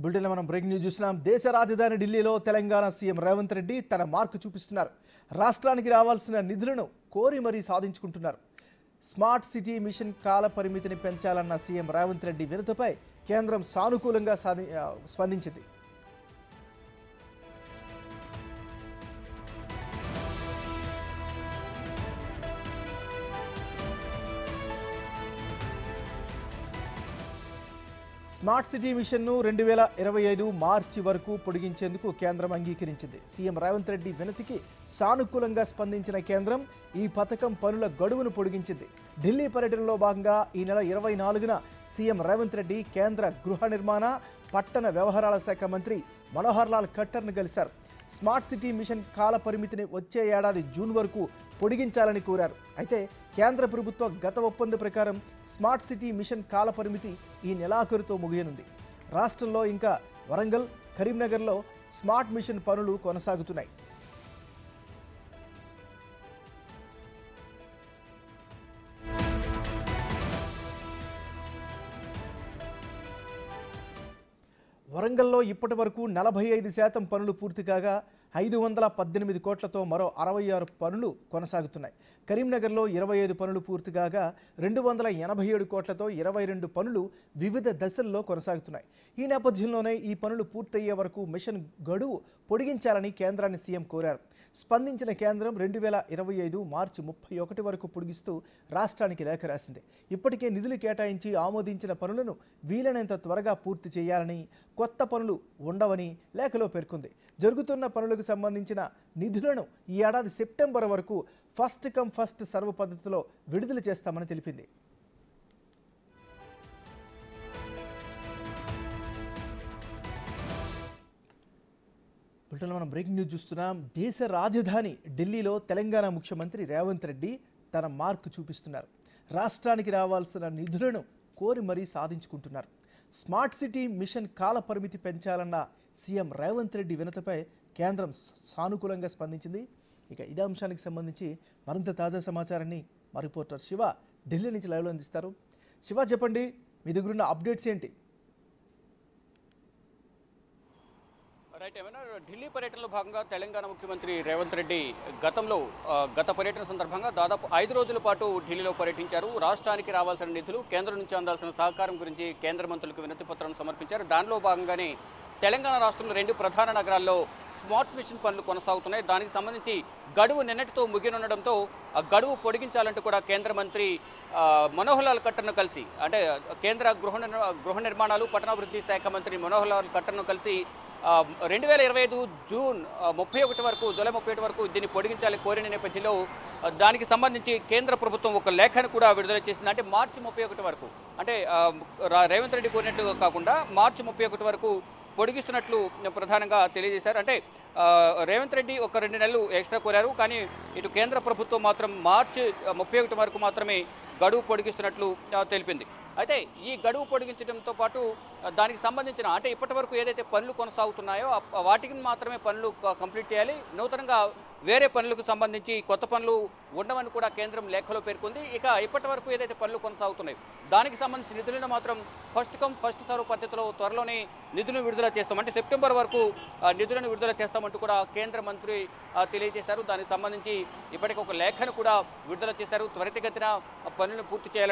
Bulletin మనం breaking news చూస్తున్నాం. దేశ రాజధాని ఢిల్లీలో తెలంగాణ సీఎం రేవంత్ రెడ్డి తన మార్కు చూపిస్తున్నారు. రాష్ట్రానికి రావాల్సిన నిధులను కోరి మరీ సాధించుకుంటున్నారు. స్మార్ట్ సిటీ మిషన్ కాల పరిమితిని పెంచాలన్న సీఎం రేవంత్ రెడ్డి వినతిపై కేంద్రం సానుకూలంగా స్పందించింది. స్మార్ట్ సిటీ మిషన్ను 2025 మార్చి వరకు పొడిగించేందుకు కేంద్రం అంగీకరించింది. సీఎం రేవంత్ రెడ్డి వినతికి సానుకూలంగా స్పందించిన కేంద్రం ఈ పథకం పనుల గడువును పొడిగించింది. ఢిల్లీ పర్యటనలో భాగంగా ఈ నెల 24న సీఎం రేవంత్ రెడ్డి కేంద్ర గృహ నిర్మాణ, పట్టణ వ్యవహారాల శాఖ మంత్రి మనోహర్ లాల్ ఖట్టర్ను కలిశారు. స్మార్ట్ సిటీ మిషన్ కాల పరిమితిని వచ్చే ఏడాది జూన్ వరకు పొడిగించాలని కోరారు. అయితే కేంద్ర ప్రభుత్వ గత ఒప్పందం ప్రకారం స్మార్ట్ సిటీ మిషన్ కాల పరిమితి ఈ నెలాఖరుతో ముగియనుంది. రాష్ట్రంలో ఇంకా వరంగల్, కరీంనగర్లో స్మార్ట్ మిషన్ పనులు కొనసాగుతున్నాయి. వరంగల్లో ఇప్పటి వరకు 45% పనులు పూర్తి కాగా 518 కోట్లతో మరో 66 పనులు కొనసాగుతున్నాయి. కరీంనగర్లో 25 పనులు పూర్తి కాగా 287 కోట్లతో 22 పనులు వివిధ దశల్లో కొనసాగుతున్నాయి. ఈ నేపథ్యంలోనే ఈ పనులు పూర్తయ్యే వరకు మిషన్ గడువు పొడిగించాలని కేంద్రాన్ని సీఎం కోరారు. స్పందించిన కేంద్రం 2025 మార్చి 31 వరకు పొడిగిస్తూ రాష్ట్రానికి లేఖ రాసింది. ఇప్పటికే నిధులు కేటాయించి ఆమోదించిన పనులను వీలైనంత త్వరగా పూర్తి చేయాలని, కొత్త పనులు ఉండవని లేఖలో పేర్కొంది. జరుగుతున్న పనులకు సంబంధించిన నిధులను ఈ ఏడాది సెప్టెంబర్ వరకు ఫస్ట్ కమ్ ఫస్ట్ సర్వ్ పద్ధతిలో విడుదల చేస్తామని తెలిపింది. మనం బ్రేకింగ్ న్యూస్ చూస్తున్నాం. దేశ రాజధాని ఢిల్లీలో తెలంగాణ ముఖ్యమంత్రి రేవంత్ రెడ్డి తన మార్కు చూపిస్తున్నారు. రాష్ట్రానికి రావాల్సిన నిధులను కోరి మరీ సాధించుకుంటున్నారు. స్మార్ట్ సిటీ మిషన్ కాల పరిమితి పెంచాలన్న సీఎం రేవంత్ రెడ్డి వినతిపై కేంద్రం సానుకూలంగా స్పందించింది. ఇక ఇదే అంశానికి సంబంధించి మరింత తాజా సమాచారాన్ని మా రిపోర్టర్ శివ ఢిల్లీ నుంచి లైవ్లో అందిస్తారు. శివ, చెప్పండి, మీ దగ్గర ఉన్న అప్డేట్స్ ఏంటి? రైట్, ఏమైనా ఢిల్లీ పర్యటనలో భాగంగా తెలంగాణ ముఖ్యమంత్రి రేవంత్ రెడ్డి గత పర్యటన సందర్భంగా దాదాపు 5 రోజుల పాటు ఢిల్లీలో పర్యటించారు. రాష్ట్రానికి రావాల్సిన నిధులు, కేంద్రం నుంచి అందాల్సిన సహకారం గురించి కేంద్ర మంత్రులకు వినతి పత్రం సమర్పించారు. దానిలో భాగంగానే తెలంగాణ రాష్ట్రంలో 2 ప్రధాన నగరాల్లో స్మార్ట్ మిషన్ పనులు కొనసాగుతున్నాయి. దానికి సంబంధించి గడువు నిన్నటితో ముగినుండడంతో ఆ గడువు పొడిగించాలంటూ కూడా కేంద్ర మంత్రి మనోహర్ లాల్ ఖట్టర్ను కలిసి, అంటే కేంద్ర గృహ నిర్మాణాలు, పట్టణాభివృద్ధి శాఖ మంత్రి మనోహర్ లాల్ ఖట్టర్ను కలిసి 2025 జూన్ 31 వరకు, జూలై 31 వరకు దీన్ని పొడిగించాలని కోరిన నేపథ్యంలో దానికి సంబంధించి కేంద్ర ప్రభుత్వం ఒక లేఖను కూడా విడుదల చేసింది. అంటే మార్చి 31 వరకు, అంటే రేవంత్ రెడ్డి కోరినట్టు కాకుండా మార్చి 31 వరకు పొడిగిస్తున్నట్లు ప్రధానంగా తెలియజేశారు. అంటే రేవంత్ రెడ్డి ఒక 2 నెలలు ఎక్స్ట్రా కోరారు, కానీ ఇటు కేంద్ర ప్రభుత్వం మాత్రం మార్చి 31 వరకు మాత్రమే గడువు పొడిగిస్తున్నట్లు తెలిపింది. అయితే ఈ గడువు పొడిగించడంతో పాటు దానికి సంబంధించిన, అంటే ఇప్పటి వరకు ఏదైతే పనులు కొనసాగుతున్నాయో వాటికి మాత్రమే పనులు కంప్లీట్ చేయాలి. నూతనంగా వేరే పనులకు సంబంధించి కొత్త పనులు ఉండవని కూడా కేంద్రం లేఖలో పేర్కొంది. ఇక ఇప్పటి వరకు ఏదైతే పనులు కొనసాగుతున్నాయో దానికి సంబంధించి నిధులను మాత్రం ఫస్ట్ కమ్ ఫస్ట్ సర్వ్ పద్ధతిలో త్వరలోనే నిధులను విడుదల చేస్తాం, అంటే సెప్టెంబర్ వరకు నిధులను విడుదల చేస్తామంటూ కూడా కేంద్ర మంత్రి తెలియజేశారు. దానికి సంబంధించి ఇప్పటికి ఒక లేఖను కూడా విడుదల చేశారు. త్వరితగతిన పనులను పూర్తి చేయాలని